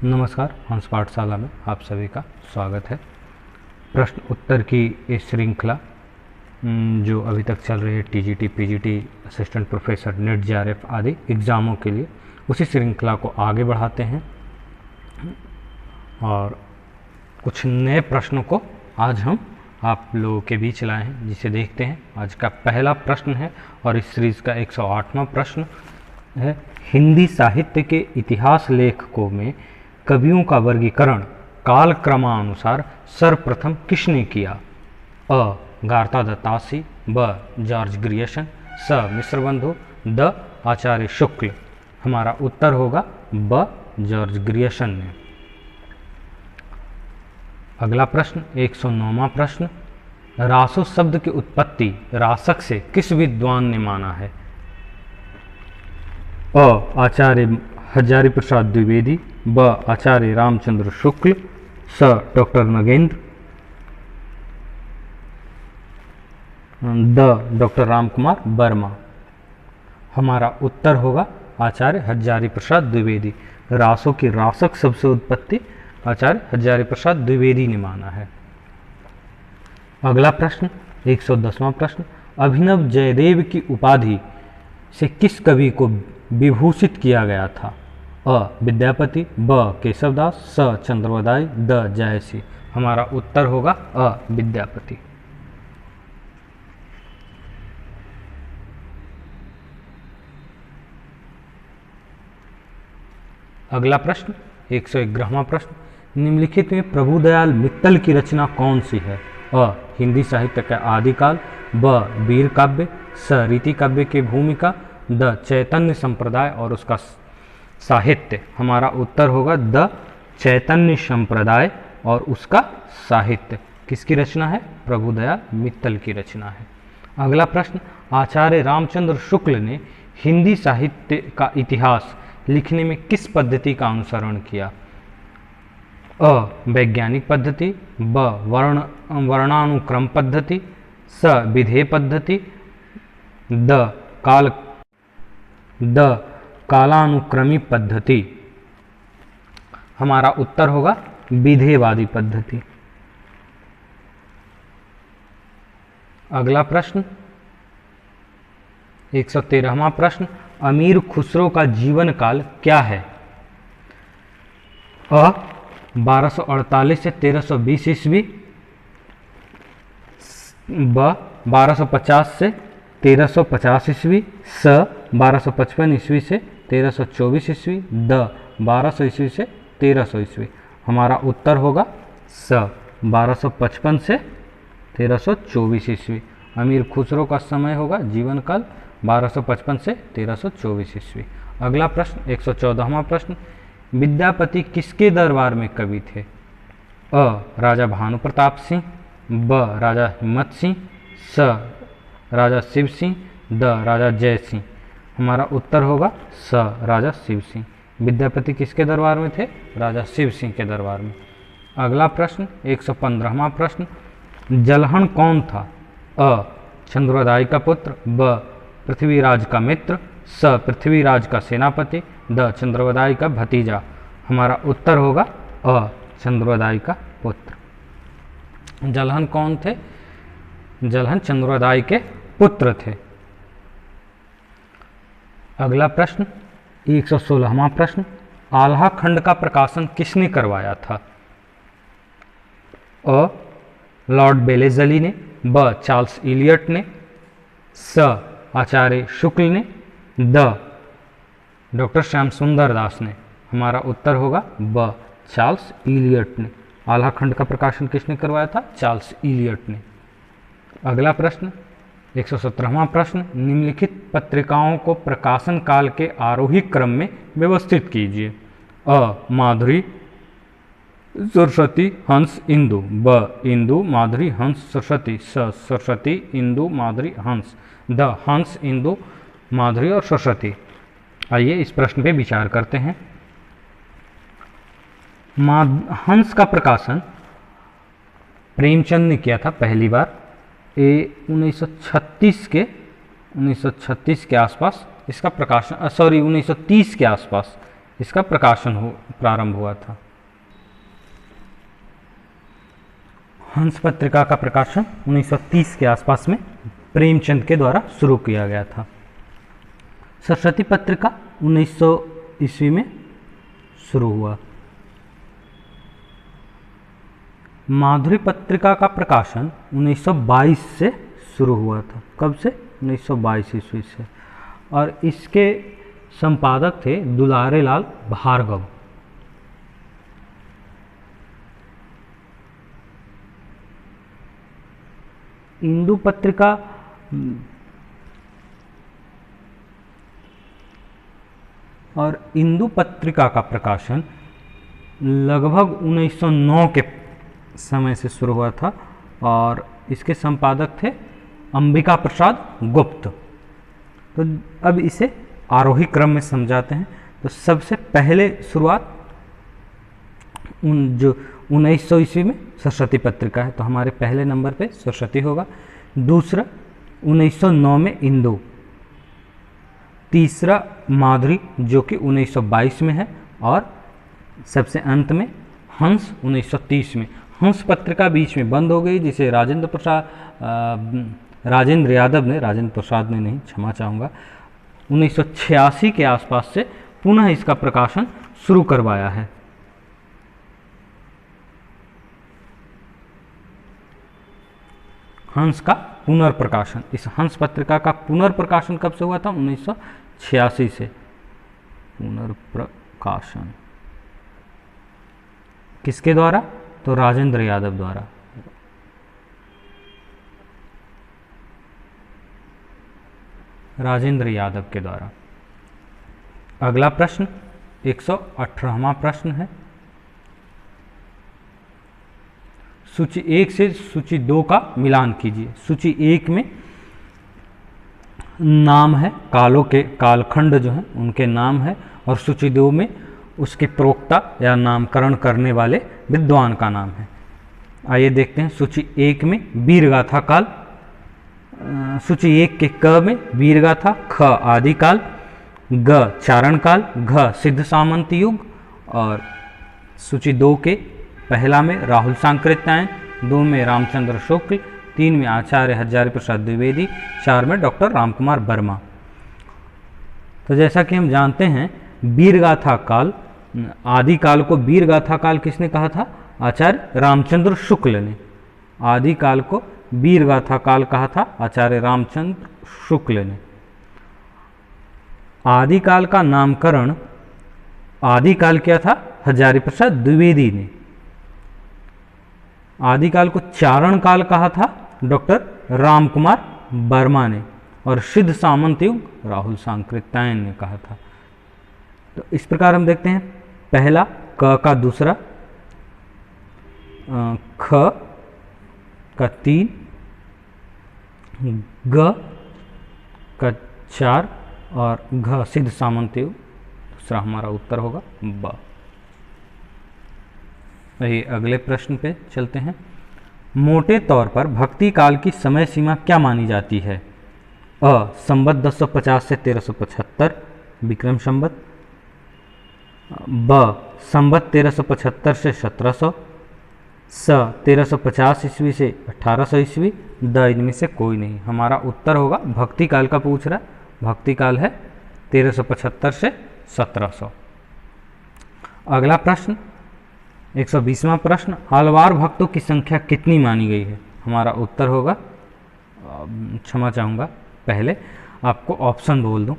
नमस्कार, हंस पाठशाला में आप सभी का स्वागत है। प्रश्न उत्तर की इस श्रृंखला जो अभी तक चल रही है TGT, PGT, assistant professor, net, JRF आदि एग्ज़ामों के लिए, उसी श्रृंखला को आगे बढ़ाते हैं और कुछ नए प्रश्नों को आज हम आप लोगों के बीच लाए हैं, जिसे देखते हैं। आज का पहला प्रश्न है और इस सीरीज़ का 108वां प्रश्न है। हिंदी साहित्य के इतिहास लेखकों में कवियों का वर्गीकरण काल क्रमानुसार सर्वप्रथम किसने किया? अ. गार्ता दत्तासी, ब. जॉर्ज ग्रियर्सन, स. मिश्रबंधु, द. आचार्य शुक्ल। हमारा उत्तर होगा ब. जॉर्ज ग्रियर्सन ने। अगला प्रश्न 109वां प्रश्न, रासो शब्द की उत्पत्ति रासक से किस विद्वान ने माना है? अ. आचार्य हजारी प्रसाद द्विवेदी, ब. आचार्य रामचंद्र शुक्ल, स. Doctor Nagendra, the. Doctor Ramkumar Verma. हमारा उत्तर होगा आचार्य हजारी प्रसाद द्विवेदी। रासों की रासक शब्द से उत्पत्ति आचार्य हजारी प्रसाद द्विवेदी ने माना है। अगला प्रश्न 110वां प्रश्न, अभिनव जयदेव की उपाधि से किस कवि को विभूषित किया गया था? अ. विद्यापति, ब. केशवदास, स. चंद्रवदाई, द. जयसी। हमारा उत्तर होगा अ. विद्यापति। अगला प्रश्न 111वां प्रश्न, निम्नलिखित में प्रभुदयाल मित्तल की रचना कौन सी है? अ. हिंदी साहित्य का आदिकाल, ब. वीर काव्य, स. रीति काव्य की भूमिका, द. चैतन्य संप्रदाय और उसका साहित्य। हमारा उत्तर होगा द. चैतन्य संप्रदाय और उसका साहित्य। किसकी रचना है? प्रभुदयाल मित्तल की रचना है। अगला प्रश्न, आचार्य रामचंद्र शुक्ल ने हिंदी साहित्य का इतिहास लिखने में किस पद्धति का अनुसरण किया? अ. वैज्ञानिक पद्धति, ब. वर्णानुक्रम पद्धति, स. विधेय पद्धति, द. कालानुक्रमी पद्धति। हमारा उत्तर होगा विधेयवादी पद्धति। अगला प्रश्न 113वां प्रश्न, अमीर खुसरो का जीवन काल क्या है? अ. 1248 से 1320 ईस्वी, ब. 1250 से 1350 ईस्वी, स. 1255 ईस्वी से 1324 ईस्वी, द. 1200 ईस्वी से 1300 ईस्वी। हमारा उत्तर होगा स. 1255 से 1324 ईस्वी। अमीर खुसरो का समय होगा जीवन काल 1255 से 1324 ईस्वी। अगला प्रश्न 114वां प्रश्न, विद्यापति किसके दरबार में कवि थे? अ. राजा भानु प्रताप सिंह, ब. राजा हिम्मत सिंह, स. राजा शिव सिंह, द. राजा जय सिंह। हमारा उत्तर होगा स. राजा शिव सिंह। विद्यापति किसके दरबार में थे? राजा शिव सिंह के दरबार में। अगला प्रश्न 115वां प्रश्न, जलहन कौन था? अ. चंद्रवदाई का पुत्र, ब. पृथ्वीराज का मित्र, स. पृथ्वीराज का सेनापति, द. चंद्रवदाई का भतीजा। हमारा उत्तर होगा अ. चंद्रवदाई का पुत्र। जलहन कौन थे? जलहन चंद्रवदाई के पुत्र थे। अगला प्रश्न 116वां प्रश्न, आल्हा खंड का प्रकाशन किसने करवाया था? अ. लॉर्ड बेलेजली ने, ब. चार्ल्स इलियट ने, स. आचार्य शुक्ल ने, द. डॉक्टर श्याम सुंदर दास ने। हमारा उत्तर होगा ब. चार्ल्स इलियट ने। आल्हा खंड का प्रकाशन किसने करवाया था? चार्ल्स इलियट ने। अगला प्रश्न 117वां प्रश्न, निम्नलिखित पत्रिकाओं को प्रकाशन काल के आरोही क्रम में व्यवस्थित कीजिए। अ. माधुरी, सरस्वती, हंस, इंदु, ब. इंदु, माधुरी, हंस, सरस्वती, स. सरस्वती, इंदु, माधुरी, हंस, द. हंस, इंदु, माधुरी और सरस्वती। आइए इस प्रश्न पे विचार करते हैं। हंस का प्रकाशन प्रेमचंद ने किया था पहली बार, 1936 के आसपास इसका प्रकाशन, 1930 के आसपास इसका प्रकाशन प्रारंभ हुआ था। हंस पत्रिका का प्रकाशन 1930 के आसपास में प्रेमचंद के द्वारा शुरू किया गया था। सरस्वती पत्रिका 1900 ईस्वी में शुरू हुआ। माधुरी पत्रिका का प्रकाशन 1922 से शुरू हुआ था। कब से? 1922 ईस्वी से। और इसके संपादक थे दुलारे लाल भार्गव। इंदु पत्रिका और इंदु पत्रिका का प्रकाशन लगभग 1909 के समय से शुरू हुआ था और इसके संपादक थे अंबिका प्रसाद गुप्त। तो अब इसे आरोही क्रम में समझाते हैं। तो सबसे पहले शुरुआत जो 1900 ईस्वी में सरस्वती पत्रिका है, तो हमारे पहले नंबर पे सरस्वती होगा। दूसरा 1909 में इंदु, तीसरा माधुरी जो कि 1922 में है, और सबसे अंत में हंस 1930 में। हंस पत्रिका बीच में बंद हो गई, जिसे राजेंद्र यादव ने, राजेंद्र प्रसाद ने नहीं, क्षमा चाहूँगा, 1986 के आसपास से पुनः इसका प्रकाशन शुरू करवाया है। हंस का पुनर्प्रकाशन, इस हंस पत्रिका का पुनर्प्रकाशन कब से हुआ था? 1986 से। पुनर्प्रकाशन किसके द्वारा? तो राजेंद्र यादव द्वारा। राजेंद्र यादव के द्वारा। अगला प्रश्न 118वां प्रश्न है। सूची 1 से सूची 2 का मिलान कीजिए। सूची 1 में नाम है, कालों के कालखंड जो हैं उनके नाम है, और सूची 2 में उसके प्रोक्ता या नामकरण करने वाले विद्वान का नाम है। आइए देखते हैं। सूची 1 में वीरगाथा काल, सूची 1 के क में वीरगाथा, ख आदिकाल, ग चारण काल, घ सिद्ध सामंत युग, और सूची 2 के पहला में राहुल सांकृत्यायन, 2 में रामचंद्र शुक्ल, 3 में आचार्य हजारी प्रसाद द्विवेदी, 4 में डॉक्टर रामकुमार वर्मा। तो जैसा कि हम जानते हैं, वीरगाथा काल, आदिकाल को वीरगाथा काल किसने कहा था? आचार्य रामचंद्र शुक्ल ने। आदिकाल को वीरगाथा काल कहा था आचार्य रामचंद्र शुक्ल ने। आदिकाल का नामकरण आदिकाल किया था हजारी प्रसाद द्विवेदी ने। आदिकाल को चारण काल कहा था डॉक्टर रामकुमार वर्मा ने, और सिद्ध सामंत युग राहुल सांकृत्यायन ने कहा था। तो इस प्रकार हम देखते हैं, पहला क का दूसरा, ख का 3, ग का 4 और घ सिद्ध सामंत युग। दूसरा हमारा उत्तर होगा ब। वही अगले प्रश्न पे चलते हैं। मोटे तौर पर भक्ति काल की समय सीमा क्या मानी जाती है? अ संवत 1050 से 1375 विक्रम संवत, ब संवत 1375 से 1700, स 1350 ईस्वी से 1800 ईस्वी, द इनमें से कोई नहीं। हमारा उत्तर होगा, भक्ति काल का पूछ रहा है, भक्ति काल है 1375 से 1700। अगला प्रश्न 120वां प्रश्न, आलवार भक्तों की संख्या कितनी मानी गई है? हमारा उत्तर होगा, क्षमा चाहूँगा, पहले आपको ऑप्शन बोल दूँ।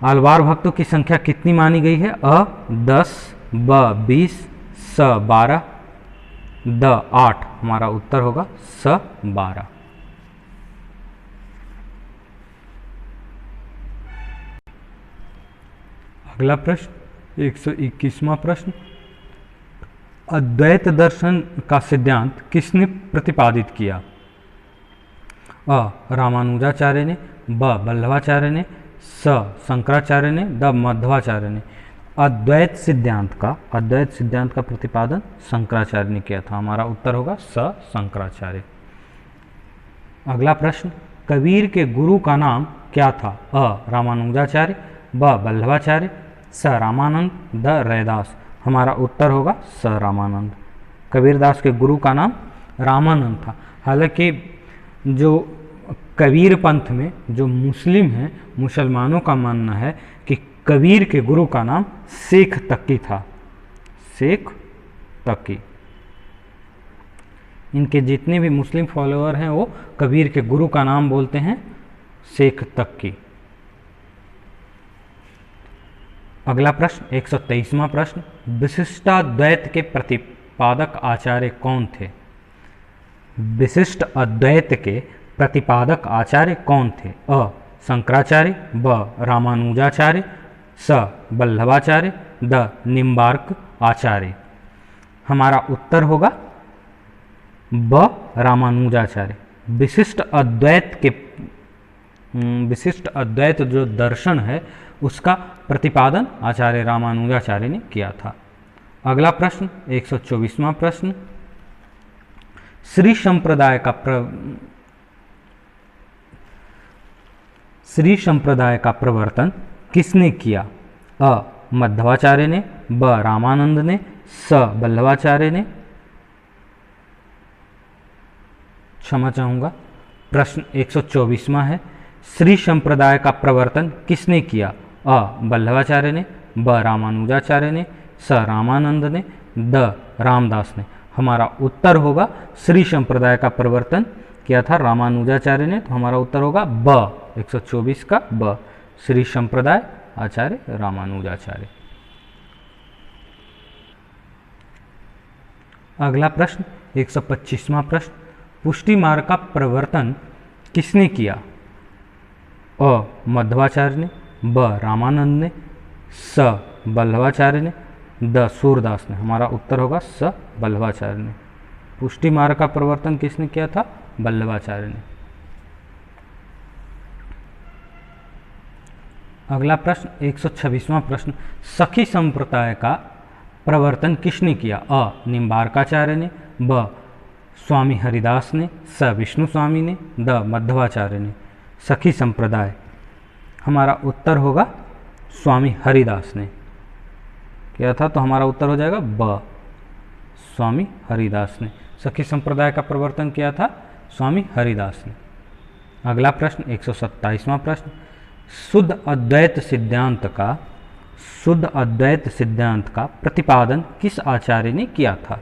आलवार भक्तों की संख्या कितनी मानी गई है? अ 10, ब 20, स 12, द 8। हमारा उत्तर होगा स 12। अगला प्रश्न 121वां प्रश्न, अद्वैत दर्शन का सिद्धांत किसने प्रतिपादित किया? अ रामानुजाचार्य ने, ब वल्लभाचार्य ने, स शंकराचार्य ने, द मध्वाचार्य ने। अद्वैत सिद्धांत का प्रतिपादन शंकराचार्य ने किया था। हमारा उत्तर होगा स शंकराचार्य। अगला प्रश्न, कबीर के गुरु का नाम क्या था? अ रामानुजाचार्य, ब वल्लभाचार्य, स रामानंद, द रैदास। हमारा उत्तर होगा स रामानंद। कबीरदास के गुरु का नाम रामानंद था। हालांकि जो कबीर पंथ में जो मुस्लिम हैं, मुसलमानों का मानना है कि कबीर के गुरु का नाम शेख तकी था, शेख तकी। इनके जितने भी मुस्लिम फॉलोअर हैं वो कबीर के गुरु का नाम बोलते हैं शेख तकी। अगला प्रश्न 123वां प्रश्न, विशिष्टाद्वैत के प्रतिपादक आचार्य कौन थे? विशिष्ट अद्वैत के प्रतिपादक आचार्य कौन थे? अ शंकराचार्य, ब रामानुजाचार्य, स वल्लभाचार्य, द निम्बार्क आचार्य। हमारा उत्तर होगा ब रामानुजाचार्य। विशिष्ट अद्वैत जो दर्शन है उसका प्रतिपादन आचार्य रामानुजाचार्य ने किया था। अगला प्रश्न 124वां प्रश्न, श्री संप्रदाय का प्रवर्तन किसने किया? अ मध्वाचार्य ने, ब रामानंद ने, स वल्लभाचार्य ने। क्षमा चाहूँगा, प्रश्न 124वां है, श्री संप्रदाय का प्रवर्तन किसने किया? अ वल्लभाचार्य ने, ब रामानुजाचार्य ने, स रामानंद ने, द रामदास ने। हमारा उत्तर होगा श्री संप्रदाय का प्रवर्तन किया था रामानुजाचार्य ने, तो हमारा उत्तर होगा ब 124 का ब, श्री संप्रदाय आचार्य रामानुजाचार्य। अगला प्रश्न 125वां प्रश्न, पुष्टि मार्ग का प्रवर्तन किसने किया? अ मध्वाचार्य ने, ब रामानंद ने, स वल्लभाचार्य ने, द सूरदास ने। हमारा उत्तर होगा स वल्लभाचार्य ने। पुष्टि मार्ग का प्रवर्तन किसने किया था? वल्लभाचार्य ने। अगला प्रश्न 126वां प्रश्न, सखी संप्रदाय का प्रवर्तन किसने किया? अ निम्बार्काचार्य ने, ब स्वामी हरिदास ने, स विष्णु स्वामी ने, द मध्वाचार्य ने। सखी संप्रदाय, हमारा उत्तर होगा स्वामी हरिदास ने किया था, तो हमारा उत्तर हो जाएगा ब स्वामी हरिदास ने। सखी संप्रदाय का प्रवर्तन किया था स्वामी हरिदास ने। अगला प्रश्न 127वां प्रश्न, शुद्ध अद्वैत सिद्धांत का प्रतिपादन किस आचार्य ने किया था?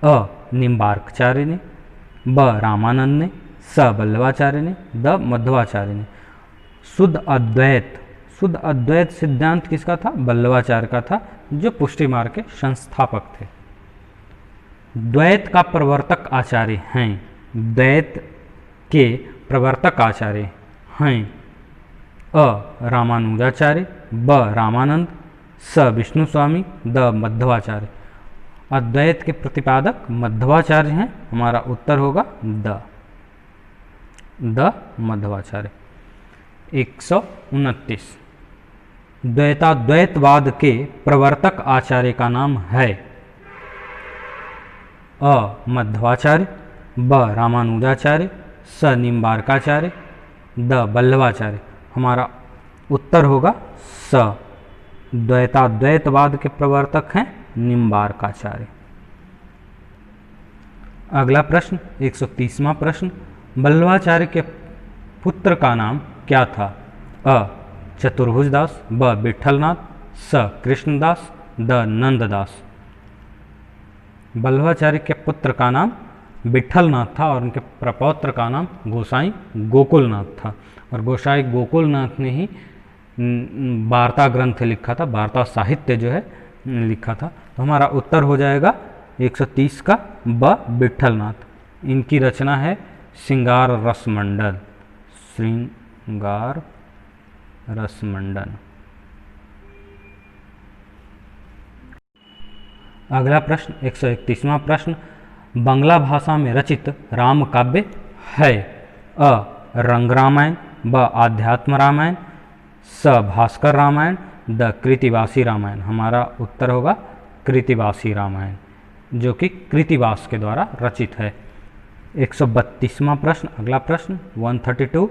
अ निम्बार्काचार्य ने, ब रामानंद ने, स वल्लभाचार्य ने, द मध्वाचार्य ने। शुद्ध अद्वैत सिद्धांत किसका था? वल्लभाचार्य का था, जो पुष्टि मार्ग के संस्थापक थे। द्वैत का प्रवर्तक आचार्य हैं, द्वैत के प्रवर्तक आचार्य हैं अ रामानुजाचार्य, ब रामानंद, स विष्णु स्वामी, द मध्वाचार्य। अद्वैत के प्रतिपादक मध्वाचार्य हैं, हमारा उत्तर होगा द मध्वाचार्य। 129, द्वैताद्वैतवाद के प्रवर्तक आचार्य का नाम है? अ मध्वाचार्य, ब रामानुजाचार्य, स निम्बार्काचार्य, द वल्लभाचार्य। हमारा उत्तर होगा स, द्वैताद्वैतवाद के प्रवर्तक हैं निम्बार्काचार्य। अगला प्रश्न 130वां प्रश्न, वल्लभाचार्य के पुत्र का नाम क्या था? अ चतुर्भुजदास, ब विठलनाथ, स कृष्णदास, द नंददास। वल्लभाचार्य के पुत्र का नाम विठलनाथ था और उनके प्रपौत्र का नाम गोसाई गोकुलनाथ था, और गोसाई गोकुलनाथ ने ही वार्ता ग्रंथ लिखा था, वार्ता साहित्य जो है लिखा था। तो हमारा उत्तर हो जाएगा 130 का ब विठलनाथ। इनकी रचना है श्रृंगार रसमंडल, श्रृंगार रसमंडल। अगला प्रश्न 131वां प्रश्न, बांग्ला भाषा में रचित राम काव्य है? अ रंग रामायण, ब आध्यात्म रामायण, स भास्कर रामायण, द कृतिवासी रामायण। हमारा उत्तर होगा कृतिवासी रामायण, जो कि कृतिवास के द्वारा रचित है। 132वां प्रश्न, अगला प्रश्न 132,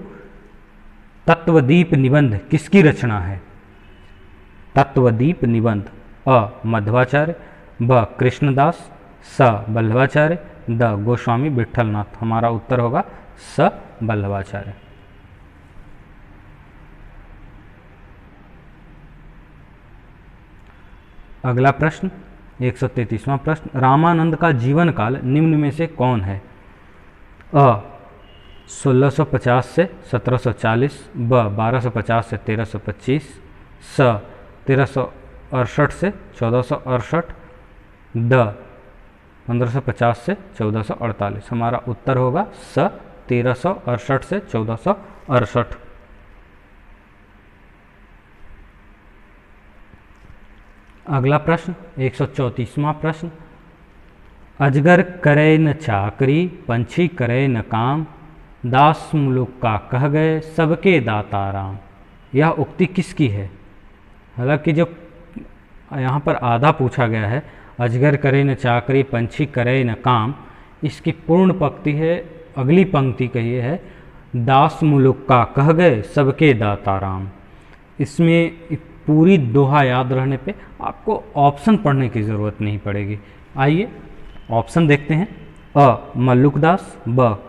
तत्वदीप निबंध किसकी रचना है? तत्वदीप निबंध। अ मध्वाचार्य, ब कृष्णदास, स वल्लभाचार्य, द गोस्वामी विठलनाथ। हमारा उत्तर होगा स वल्लभाचार्य। अगला प्रश्न 133वां प्रश्न, रामानंद का जीवन काल निम्न में से कौन है? अ 1650 से 1740, ब 1250 से 1325, स 1368 से 1468, द 1550 से 1448। हमारा उत्तर होगा स 1368 से 1468। अगला प्रश्न 134वां प्रश्न, अजगर करे न चाकरी, पंछी करे न काम, दास मुलुक का कह गए, सबके दाता राम। यह उक्ति किसकी है? हालांकि जो यहाँ पर आधा पूछा गया है, अजगर करे न चाकरी, पंछी करे न काम, इसकी पूर्ण पंक्ति है, अगली पंक्ति कही है, दास मुलुक का कह गए, सबके दाता राम। इसमें पूरी दोहा याद रहने पे आपको ऑप्शन पढ़ने की ज़रूरत नहीं पड़ेगी। आइए ऑप्शन देखते हैं। अ मल्लुकदास, ब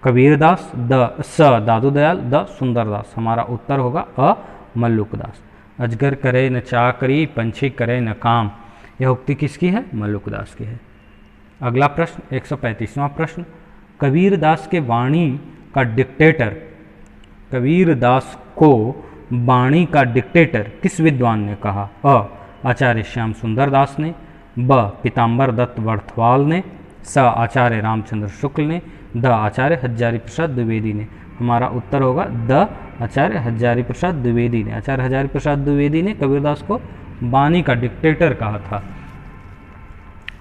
कबीरदास, स दादू दयाल, द सुंदरदास। हमारा उत्तर होगा अ मल्लुकदास। अजगर करे न चाकरी, पंछी करे न काम, यह उक्ति किसकी है? मल्लुकदास की है। अगला प्रश्न 135वां प्रश्न, कबीरदास के वाणी का डिक्टेटर, कबीरदास को वाणी का डिक्टेटर किस विद्वान ने कहा? अ आचार्य श्याम सुंदर दास ने, ब पीताम्बर दत्त बर्थवाल ने, स आचार्य रामचंद्र शुक्ल ने, द आचार्य हजारी प्रसाद द्विवेदी ने। हमारा उत्तर होगा द आचार्य हजारी प्रसाद द्विवेदी ने। आचार्य हजारी प्रसाद द्विवेदी ने कबीरदास को वाणी का डिक्टेटर कहा था।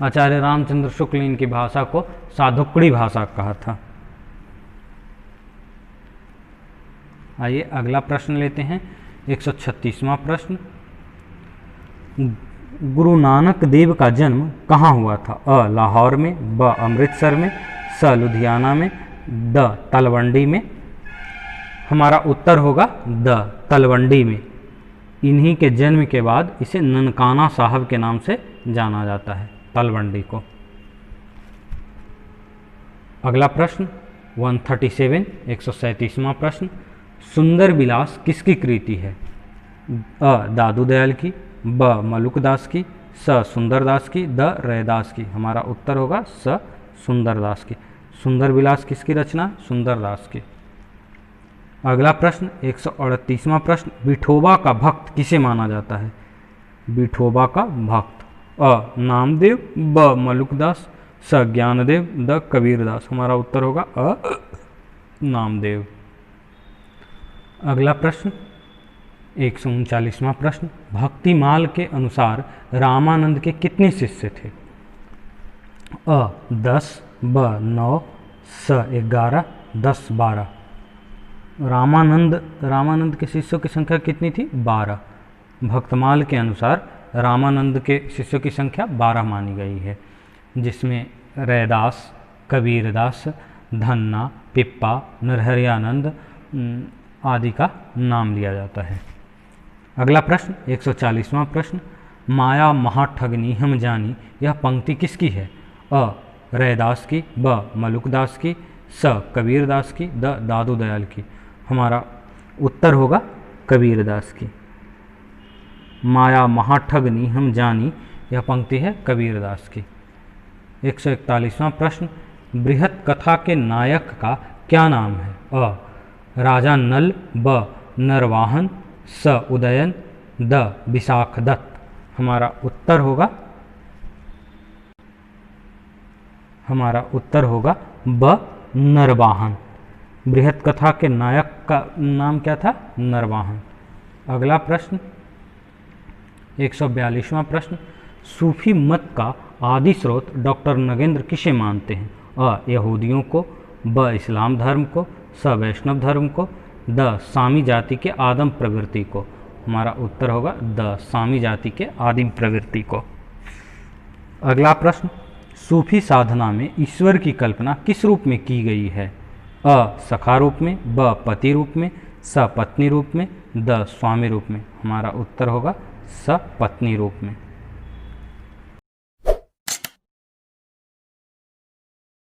आचार्य रामचंद्र शुक्ल ने इनकी भाषा को साधुकड़ी भाषा कहा था। आइए अगला प्रश्न लेते हैं 136वां प्रश्न, गुरु नानक देव का जन्म कहाँ हुआ था? अ लाहौर में, ब अमृतसर में, स लुधियाना में, द तलवंडी में। हमारा उत्तर होगा द तलवंडी में। इन्हीं के जन्म के बाद इसे ननकाना साहब के नाम से जाना जाता है, तलवंडी को। अगला प्रश्न 137 137वां प्रश्न, सुंदर विलास किसकी कृति है? अ दादू दयाल की, ब मलुकदास की, स सुंदरदास की, द रैदास की। हमारा उत्तर होगा स सुंदरदास की। सुंदर विलास किसकी रचना? सुंदरदास की। अगला प्रश्न 138वां प्रश्न, विठोबा का भक्त किसे माना जाता है? विठोबा का भक्त, अ नामदेव, ब मलुकदास, स ज्ञानदेव, द कबीरदास। हमारा उत्तर होगा अ नामदेव। अगला प्रश्न 139वां प्रश्न, भक्तिमाल के अनुसार रामानंद के कितने शिष्य थे? अ 10, ब 9, स 11, 10 12। रामानंद के शिष्यों की संख्या कितनी थी? 12। भक्तमाल के अनुसार रामानंद के शिष्यों की संख्या 12 मानी गई है, जिसमें रैदास, कबीरदास, धन्ना, पिप्पा, नरहरियानंद आदि का नाम लिया जाता है। अगला प्रश्न 140वां प्रश्न, माया महाठगनी हम जानी, यह पंक्ति किसकी है? अ रैदास की, ब मलुकदास की, स कबीरदास की, द दादू दयाल की। हमारा उत्तर होगा कबीरदास की। माया महाठगनी हम जानी, यह पंक्ति है कबीरदास की। 141वां प्रश्न, बृहत कथा के नायक का क्या नाम है? अ राजा नल, ब नरवाहन, स उदयन, द विशाखदत्त। हमारा उत्तर होगा ब नरवाहन। बृहत कथा के नायक का नाम क्या था? नरवाहन। अगला प्रश्न 142वां प्रश्न, सूफी मत का आदि स्रोत डॉक्टर नगेंद्र किसे मानते हैं? अ यहूदियों को, ब इस्लाम धर्म को, स वैष्णव धर्म को, द सामी जाति के आदिम प्रवृत्ति को। हमारा उत्तर होगा द सामी जाति के आदिम प्रवृत्ति को। अगला प्रश्न, सूफी साधना में ईश्वर की कल्पना किस रूप में की गई है? अ सखा रूप में, ब पति रूप में, स पत्नी रूप में, द स्वामी रूप में, हमारा उत्तर होगा सपत्नी रूप में।